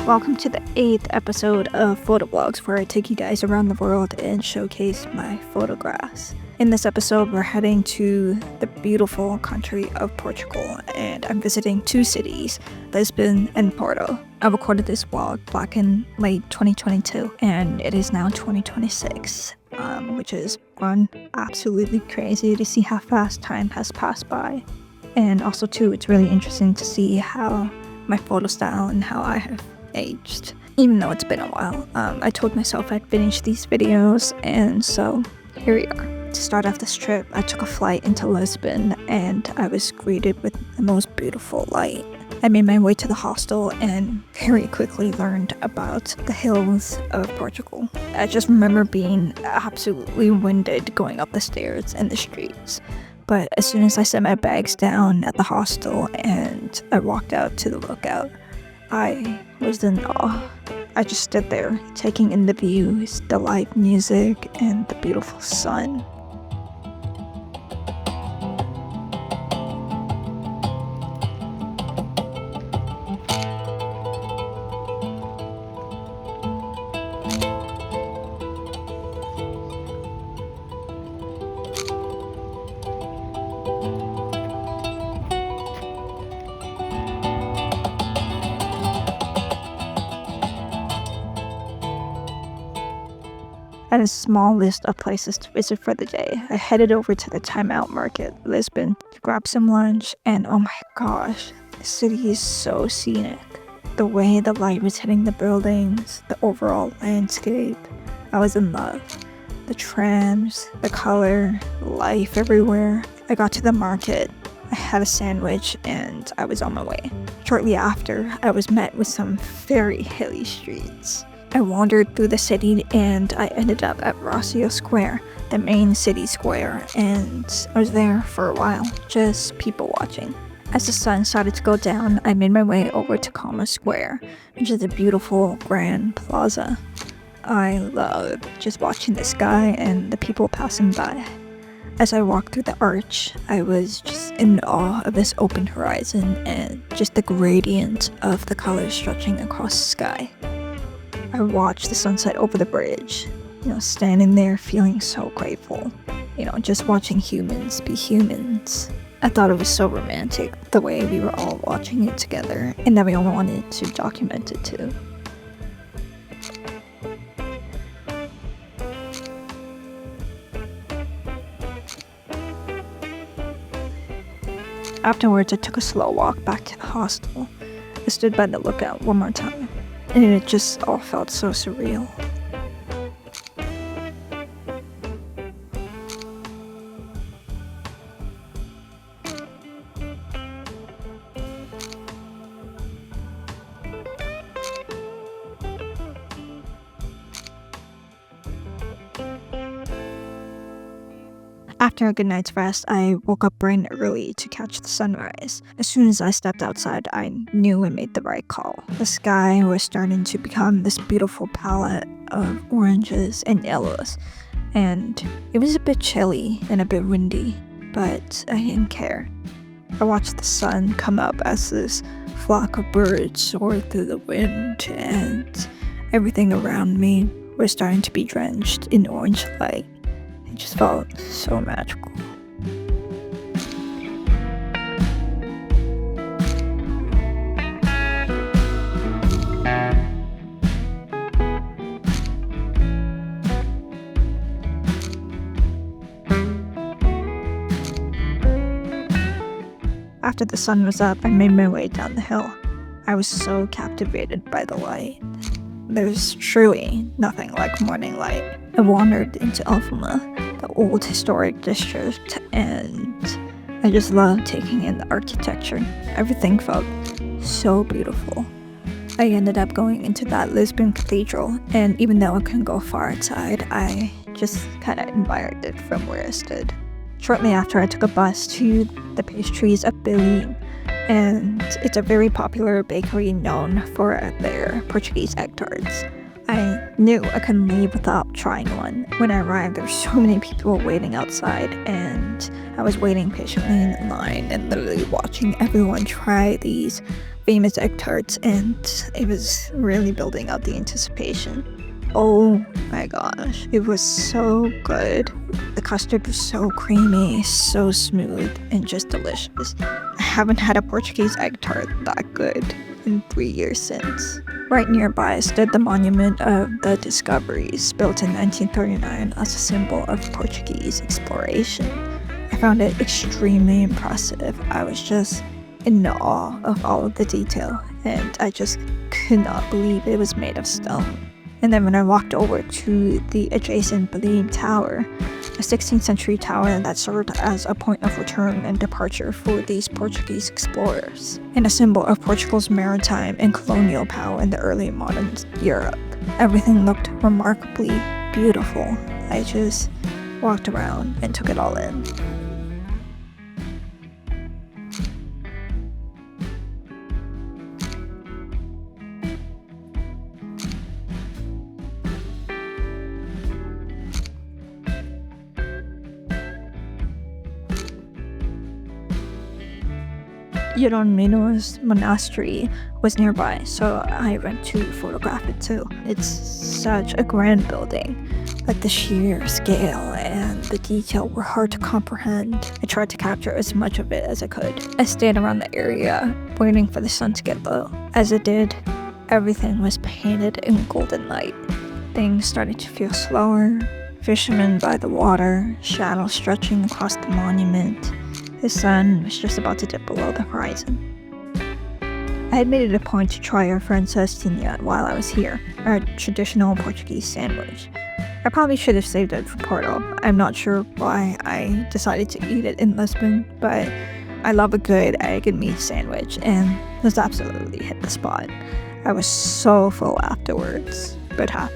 Welcome to the 8th episode of Photovlogs, where I take you guys around the world and showcase my photographs. In this episode, we're heading to the beautiful country of Portugal, and I'm visiting two cities, Lisbon and Porto. I recorded this vlog back in late 2022, and it is now 2026, which is fun, absolutely crazy to see how fast time has passed by. And also too, it's really interesting to see how my photo style and how I have aged, even though it's been a while. I told myself I'd finish these videos, and so here we are. To start off this trip, I took a flight into Lisbon, and I was greeted with the most beautiful light. I made my way to the hostel and very quickly learned about the hills of Portugal. I just remember being absolutely winded going up the stairs and the streets. But as soon as I set my bags down at the hostel and I walked out to the lookout, I was in awe. I just stood there, taking in the views, the live music, and the beautiful sun. I had a small list of places to visit for the day. I headed over to the Time Out Market, Lisbon, to grab some lunch, and oh my gosh, the city is so scenic. The way the light was hitting the buildings, the overall landscape, I was in love. The trams, the color, life everywhere. I got to the market, I had a sandwich, and I was on my way. Shortly after, I was met with some very hilly streets. I wandered through the city and I ended up at Rocio Square, the main city square, and I was there for a while, just people watching. As the sun started to go down, I made my way over to Calma Square, which is a beautiful grand plaza. I love just watching the sky and the people passing by. As I walked through the arch, I was just in awe of this open horizon and just the gradient of the colors stretching across the sky. I watched the sunset over the bridge, standing there feeling so grateful, just watching humans be humans. I thought it was so romantic, the way we were all watching it together, and that we all wanted to document it too. Afterwards, I took a slow walk back to the hostel. I stood by the lookout one more time, and it just all felt so surreal. After a good night's rest, I woke up bright and early to catch the sunrise. As soon as I stepped outside, I knew I made the right call. The sky was starting to become this beautiful palette of oranges and yellows, and it was a bit chilly and a bit windy, but I didn't care. I watched the sun come up as this flock of birds soared through the wind, and everything around me was starting to be drenched in orange light. It just felt so magical. After the sun was up, I made my way down the hill. I was so captivated by the light. There's truly nothing like morning light. I wandered into Alfama, the old historic district, and I just loved taking in the architecture. Everything felt so beautiful. I ended up going into that Lisbon cathedral, and even though I couldn't go far outside, I just kind of admired it from where I stood. Shortly after, I took a bus to the pastries of Belém, and it's a very popular bakery known for their Portuguese egg tarts. I knew I couldn't leave without trying one. When I arrived, there were so many people waiting outside, and I was waiting patiently in line and literally watching everyone try these famous egg tarts, and it was really building up the anticipation. Oh my gosh, it was so good. The custard was so creamy, so smooth, and just delicious. I haven't had a Portuguese egg tart that good in 3 years since. Right nearby stood the monument of the Discoveries, built in 1939 as a symbol of Portuguese exploration. I found it extremely impressive. I was just in awe of all of the detail, and I just could not believe it was made of stone. And then when I walked over to the adjacent Belém Tower, a 16th century tower that served as a point of return and departure for these Portuguese explorers, and a symbol of Portugal's maritime and colonial power in the early modern Europe. Everything looked remarkably beautiful. I just walked around and took it all in. Jeronimo's monastery was nearby, so I went to photograph it too. It's such a grand building, but the sheer scale and the detail were hard to comprehend. I tried to capture as much of it as I could. I stayed around the area, waiting for the sun to get low. As it did, everything was painted in golden light. Things started to feel slower. Fishermen by the water, shadows stretching across the monument. The sun was just about to dip below the horizon. I had made it a point to try our friend cestinha while I was here, our traditional Portuguese sandwich. I probably should have saved it for Porto. I'm not sure why I decided to eat it in Lisbon, but I love a good egg and meat sandwich, and this absolutely hit the spot. I was so full afterwards, but happy.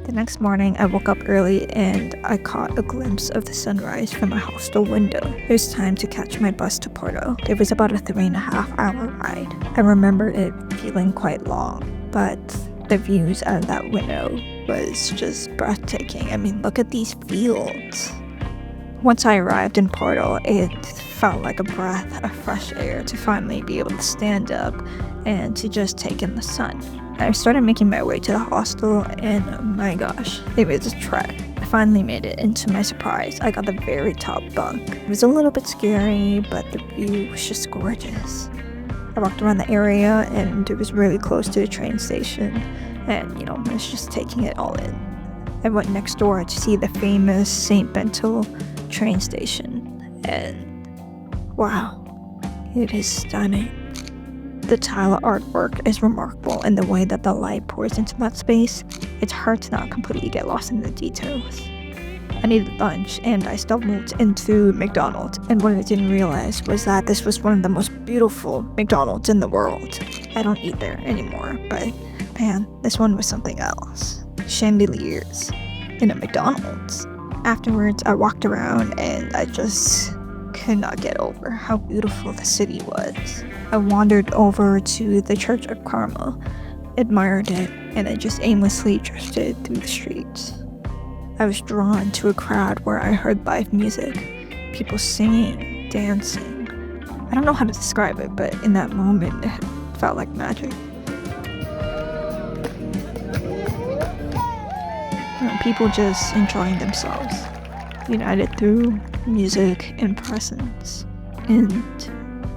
The next morning, I woke up early and I caught a glimpse of the sunrise from my hostel window. It was time to catch my bus to Porto. It was about a 3.5-hour ride. I remember it feeling quite long, but the views out of that window was just breathtaking. I mean, look at these fields. Once I arrived in Porto, it felt like a breath of fresh air to finally be able to stand up and to just take in the sun. I started making my way to the hostel, and oh my gosh, it was a trek. I finally made it, and to my surprise, I got the very top bunk. It was a little bit scary, but the view was just gorgeous. I walked around the area, and it was really close to the train station, and I was just taking it all in. I went next door to see the famous St. Bento train station, and wow, it is stunning. The tile artwork is remarkable in the way that the light pours into that space. It's hard to not completely get lost in the details. I needed lunch, and I stumbled into McDonald's, and what I didn't realize was that this was one of the most beautiful McDonald's in the world. I don't eat there anymore, but man, this one was something else. Chandeliers in a McDonald's. Afterwards, I walked around, and I just could not get over how beautiful the city was. I wandered over to the Church of Carmel, admired it, and I just aimlessly drifted through the streets. I was drawn to a crowd where I heard live music, people singing, dancing. I don't know how to describe it, but in that moment, it felt like magic. People just enjoying themselves, united through music and presence, and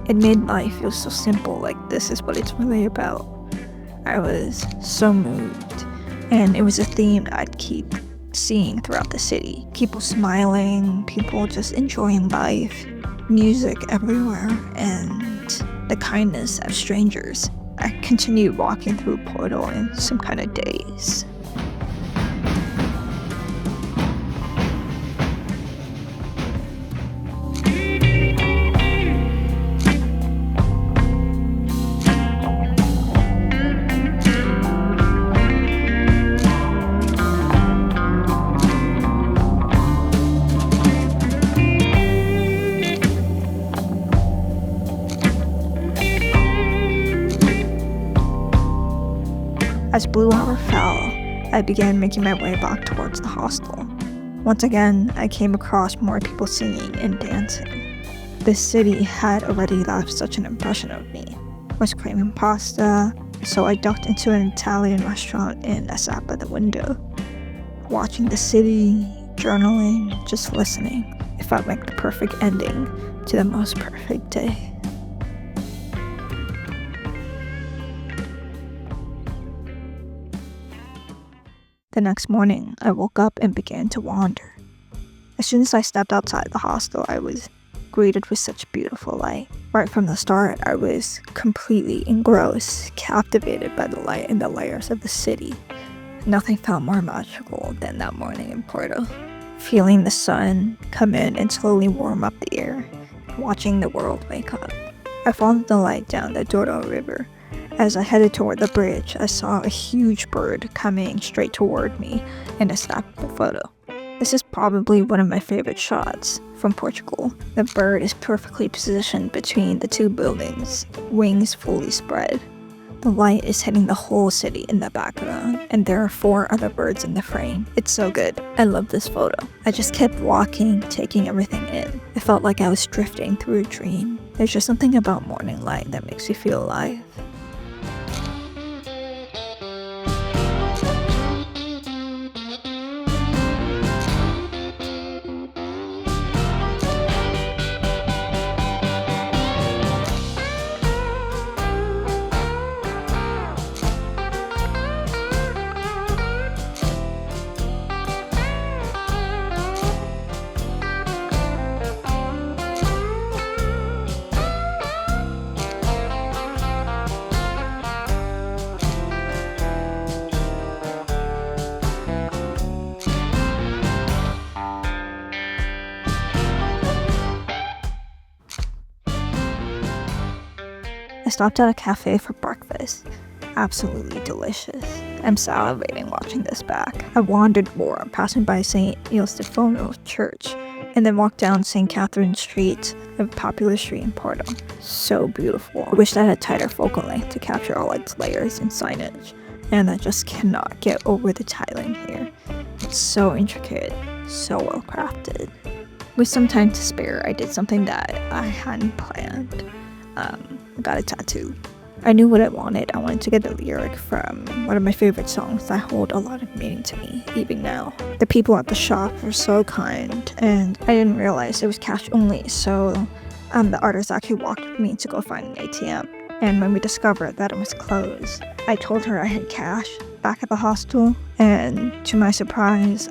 it made life feel so simple, like this is what it's really about. I was so moved, and it was a theme I'd keep seeing throughout the city. People smiling, people just enjoying life, music everywhere, and the kindness of strangers. I continued walking through Porto in some kind of daze. As blue hour fell, I began making my way back towards the hostel. Once again, I came across more people singing and dancing. This city had already left such an impression of me. was craving pasta, so I ducked into an Italian restaurant and I sat by the window, watching the city, journaling, just listening. It felt like the perfect ending to the most perfect day. The next morning, I woke up and began to wander. As soon as I stepped outside the hostel, I was greeted with such beautiful light. Right from the start, I was completely engrossed, captivated by the light and the layers of the city. Nothing felt more magical than that morning in Porto. Feeling the sun come in and slowly warm up the air, watching the world wake up. I followed the light down the Douro River. As I headed toward the bridge, I saw a huge bird coming straight toward me, and I snapped a photo. This is probably one of my favorite shots from Portugal. The bird is perfectly positioned between the two buildings, wings fully spread. The light is hitting the whole city in the background, and there are 4 other birds in the frame. It's so good. I love this photo. I just kept walking, taking everything in. It felt like I was drifting through a dream. There's just something about morning light that makes you feel alive. I stopped at a cafe for breakfast. Absolutely delicious. I'm salivating watching this back. I wandered more, passing by St. Ildefonso Church, and then walked down St. Catherine Street, a popular street in Porto. So beautiful. I wish I had a tighter focal length to capture all its layers and signage, and I just cannot get over the tiling here. It's so intricate, so well crafted. With some time to spare, I did something that I hadn't planned. I got a tattoo. I knew what I wanted. I wanted to get a lyric from one of my favorite songs that hold a lot of meaning to me, even now. The people at the shop were so kind, and I didn't realize it was cash only, so the artist actually walked with me to go find an ATM. And when we discovered that it was closed, I told her I had cash back at the hostel, and to my surprise,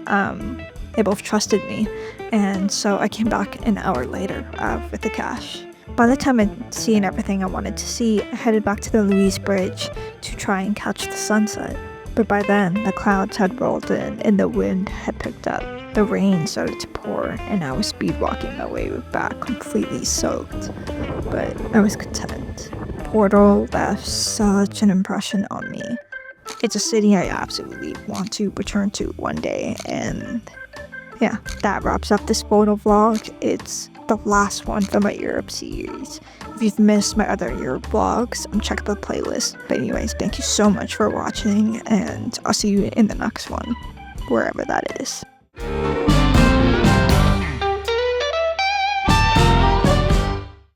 they both trusted me, and so I came back an hour later with the cash. By the time I'd seen everything I wanted to see, I headed back to the Louise Bridge to try and catch the sunset. But by then, the clouds had rolled in and the wind had picked up. The rain started to pour, and I was speed walking my way back completely soaked. But I was content. Porto left such an impression on me. It's a city I absolutely want to return to one day, and yeah, that wraps up this photo vlog. It's the last one from my Europe series. If you've missed my other Europe vlogs, check the playlist. But anyways, thank you so much for watching, and I'll see you in the next one, wherever that is.